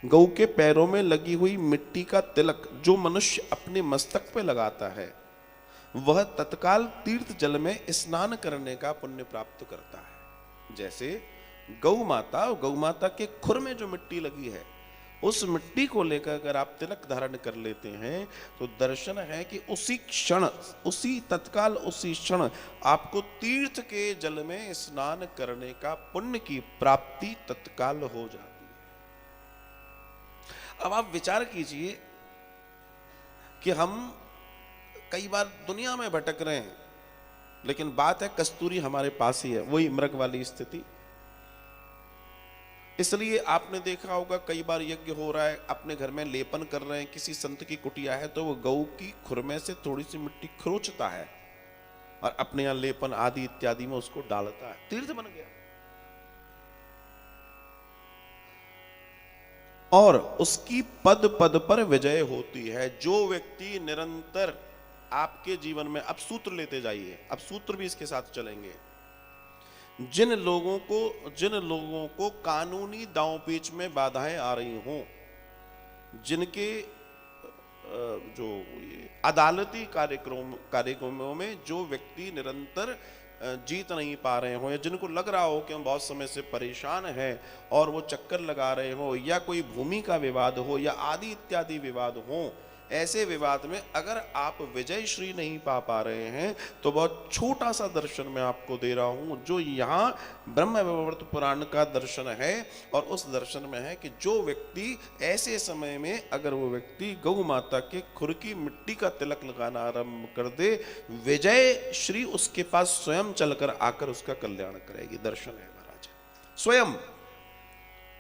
गऊ के पैरों में लगी हुई मिट्टी का तिलक जो मनुष्य अपने मस्तक पे लगाता है वह तत्काल तीर्थ जल में स्नान करने का पुण्य प्राप्त करता है। जैसे गौ माता के खुर में जो मिट्टी लगी है उस मिट्टी को लेकर अगर आप तिलक धारण कर लेते हैं तो दर्शन है कि उसी क्षण, उसी तत्काल, उसी क्षण आपको तीर्थ के जल में स्नान करने का पुण्य की प्राप्ति तत्काल हो जाती है। अब आप विचार कीजिए कि हम कई बार दुनिया में भटक रहे हैं, लेकिन बात है कस्तूरी हमारे पास ही है, वही मृग वाली स्थिति। इसलिए आपने देखा होगा कई बार यज्ञ हो रहा है, अपने घर में लेपन कर रहे हैं, किसी संत की कुटिया है तो वो गऊ की खुर में से थोड़ी सी मिट्टी खरोचता है और अपने यहां लेपन आदि इत्यादि में उसको डालता है, तीर्थ बन गया। और उसकी पद पद पर विजय होती है। जो व्यक्ति निरंतर आपके जीवन में, अब सूत्र लेते जाइए, अब सूत्र भी इसके साथ चलेंगे। जिन लोगों को कानूनी दांव पेच में बाधाएं आ रही हों, जिनके जो अदालती कार्यक्रमों में जो व्यक्ति निरंतर जीत नहीं पा रहे हो, या जिनको लग रहा हो कि हम बहुत समय से परेशान हैं और वो चक्कर लगा रहे हो, या कोई भूमि का विवाद हो या आदि इत्यादि विवाद हो, ऐसे विवाद में अगर आप विजय श्री नहीं पा रहे हैं तो बहुत छोटा सा दर्शन मैं आपको दे रहा हूं, जो यहाँ ब्रह्म वैवर्त पुराण का दर्शन है। और उस दर्शन में है कि जो व्यक्ति ऐसे समय में अगर वो व्यक्ति गौ माता के खुर की मिट्टी का तिलक लगाना आरंभ कर दे, विजय श्री उसके पास स्वयं चलकर आकर उसका कल्याण करेगी। दर्शन है महाराज, स्वयं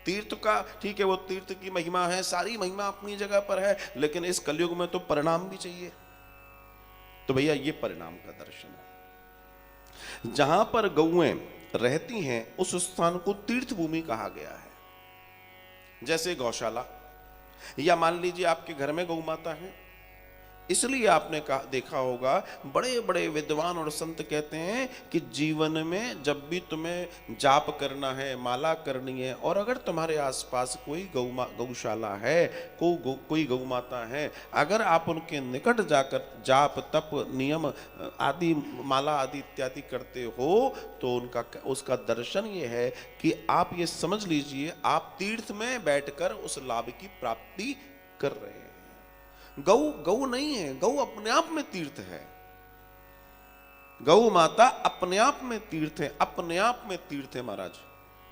तीर्थ का, ठीक है वो तीर्थ की महिमा है, सारी महिमा अपनी जगह पर है, लेकिन इस कलयुग में तो परिणाम भी चाहिए। तो भैया ये परिणाम का दर्शन है। जहां पर गौएं रहती हैं उस स्थान को तीर्थ भूमि कहा गया है। जैसे गौशाला, या मान लीजिए आपके घर में गौ माता है, इसलिए आपने देखा होगा बड़े बड़े विद्वान और संत कहते हैं कि जीवन में जब भी तुम्हें जाप करना है, माला करनी है, और अगर तुम्हारे आसपास कोई गौशाला है, कोई गौ माता है, अगर आप उनके निकट जाकर जाप तप नियम आदि माला आदि इत्यादि करते हो तो उसका दर्शन ये है कि आप ये समझ लीजिए आप तीर्थ में बैठकर उस लाभ की प्राप्ति कर रहे हैं। गौ नहीं है, गौ अपने आप में तीर्थ है। गौ माता अपने आप में तीर्थ है, अपने आप में तीर्थ है महाराज।